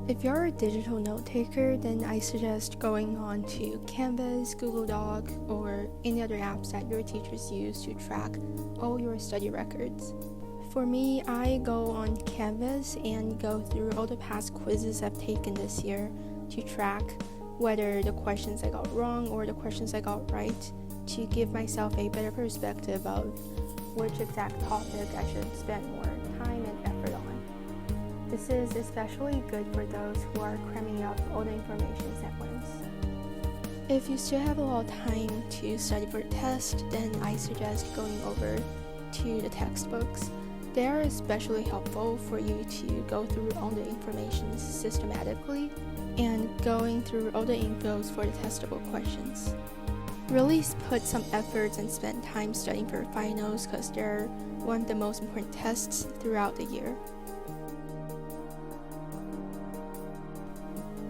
If you're a digital note taker, then I suggest going on to Canvas, Google Doc, or any other apps that your teachers use to track all your study records. For me, I go on Canvas and go through all the past quizzes I've taken this year to track whether the questions I got wrong or the questions I got right, to give myself a better perspective of which exact topic I should spend more time and effort on. This is especially good for those who are cramming up all the information at once. If you still have a lot of time to study for the test, then I suggest going over to the textbooks. They are especially helpful for you to go through all the information systematically and going through all the infos for the testable questions. Really put some efforts and spend time studying for finals because they're one of the most important tests throughout the year.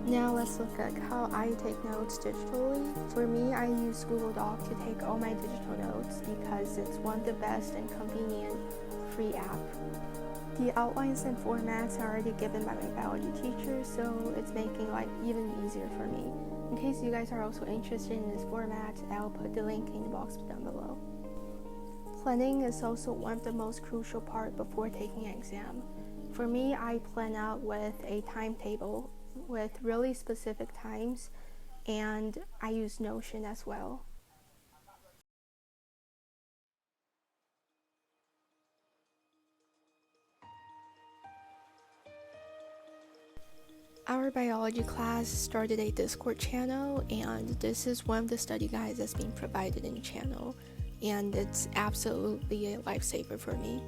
Now let's look at how I take notes digitally. For me, I use Google Doc to take all my digital notes because it's one of the best and convenient free app. The outlines and formats are already given by my biology teacher, so it's making life even easier for me. In case you guys are also interested in this format, I'll put the link in the box down below. Planning is also one of the most crucial parts before taking an exam. For me, I plan out with a timetable with really specific times, and I use Notion as well. Our biology class started a Discord channel, and this is one of the study guides that's being provided in the channel, and it's absolutely a lifesaver for me.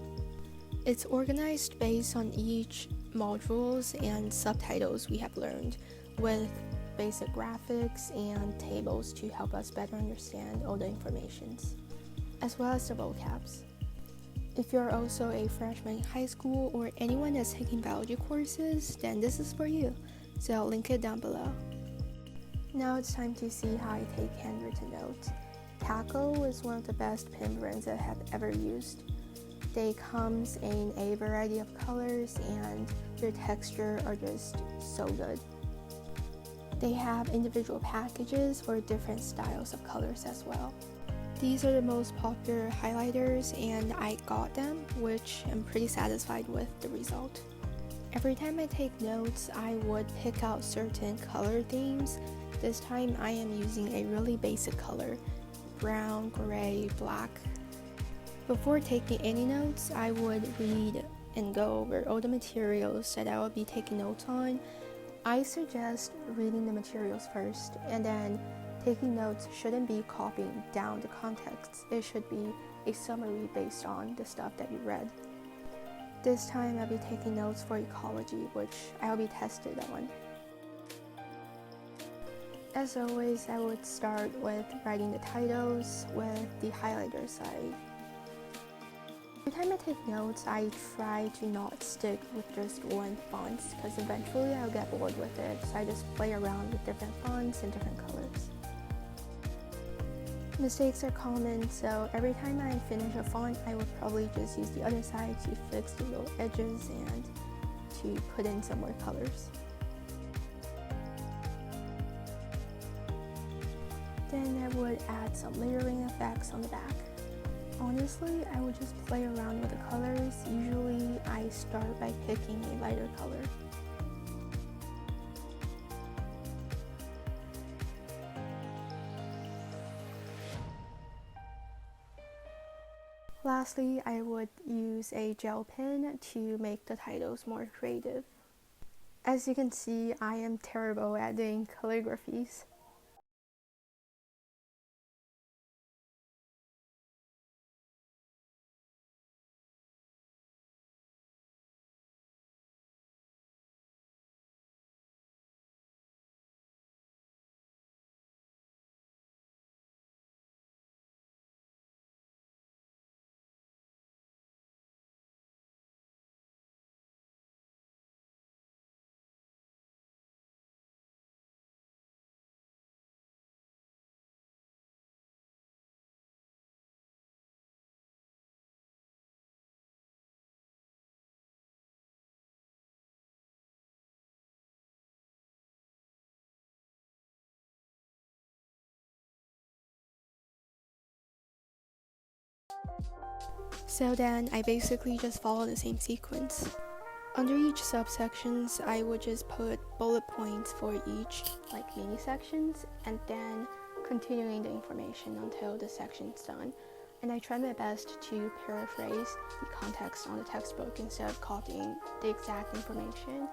It's organized based on each modules and subtitles we have learned, with basic graphics and tables to help us better understand all the informations, as well as the vocabs. If you're also a freshman in high school or anyone that's taking biology courses, then this is for you, so I'll link it down below. Now it's time to see how I take handwritten notes. KACO is one of the best pen brands I have ever used. They comes in a variety of colors and their texture are just so good. They have individual packages for different styles of colors as well. These are the most popular highlighters and I got them, which I'm pretty satisfied with the result. Every time I take notes, I would pick out certain color themes. This time I am using a really basic color, brown, gray, black. Before taking any notes, I would read and go over all the materials that I will be taking notes on. I suggest reading the materials first, and then taking notes shouldn't be copying down the context. It should be a summary based on the stuff that you read. This time I'll be taking notes for ecology, which I'll be tested on. As always, I would start with writing the titles with the highlighter side. Every time I take notes, I try to not stick with just one font because eventually I'll get bored with it, so I just play around with different fonts and different colors. Mistakes are common, so every time I finish a font, I would probably just use the other side to fix the little edges and to put in some more colors. Then I would add some layering effects on the back. Honestly, I would just play around with the colors. Usually, I start by picking a lighter color. Lastly, I would use a gel pen to make the titles more creative. As you can see, I am terrible at doing calligraphies. So then I basically just follow the same sequence. Under each subsections, I would just put bullet points for each, like mini sections, and then continuing the information until the section's done. And I try my best to paraphrase the context on the textbook instead of copying the exact information.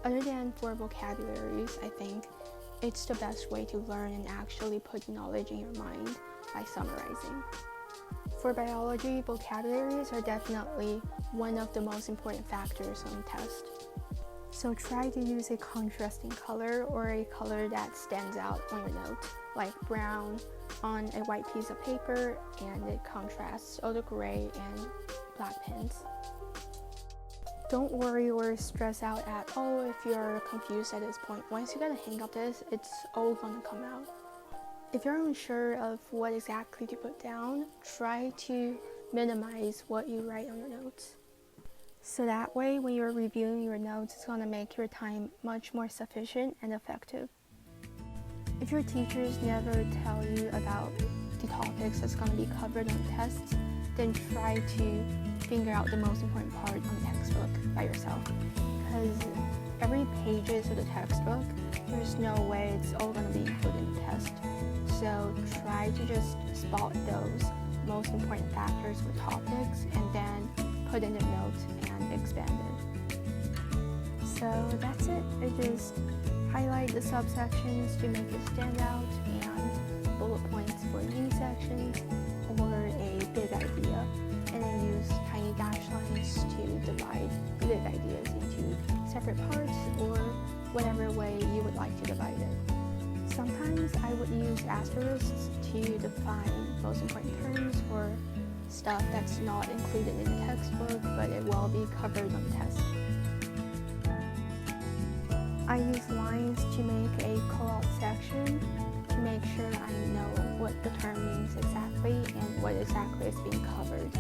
Other than for vocabularies, I think it's the best way to learn and actually put knowledge in your mind by summarizing. For biology, vocabularies are definitely one of the most important factors on the test. So try to use a contrasting color or a color that stands out on your note, like brown on a white piece of paper, and it contrasts all the gray and black pens. Don't worry or stress out at all if you're confused at this point. Once you get a hang of this, it's all gonna come out. If you're unsure of what exactly to put down, try to minimize what you write on your notes. So that way, when you're reviewing your notes, it's gonna make your time much more sufficient and effective. If your teachers never tell you about the topics that's gonna be covered on the tests, then try to figure out the most important part on the textbook by yourself. Because every pages of the textbook, there's no way it's all gonna be included in the test. So try to just spot those most important factors or topics and then put in the notes and expand it. So that's it. I just highlight the subsections to make it stand out and bullet points for mini sections or a big idea, and then use tiny dash lines to divide the big ideas into separate parts or whatever way you would like to divide it. Sometimes I would use asterisks to define most important terms for stuff that's not included in the textbook, but it will be covered on the test. I use lines to make a call-out section to make sure I know what the term means exactly and what exactly is being covered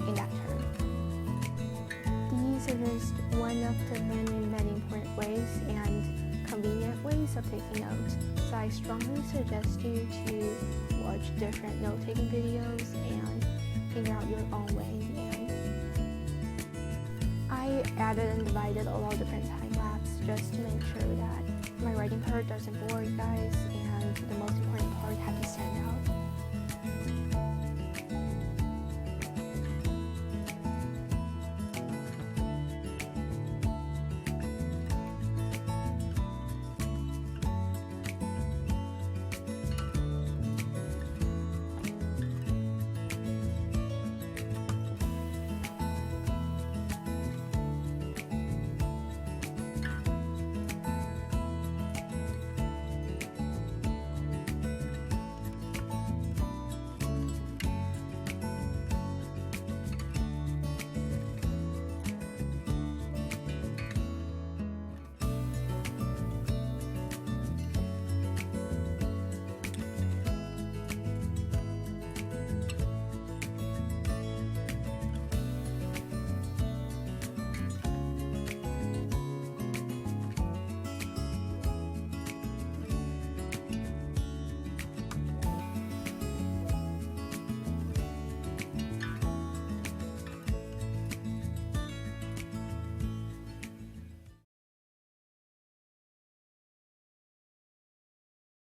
in that term. These are just one of the many important ways and convenient ways of taking notes. So I strongly suggest you to watch different note-taking videos and figure out your own way in the end. I added and divided a lot of different time lapse just to make sure that my writing part doesn't bore you guys and the most important part had to stand out.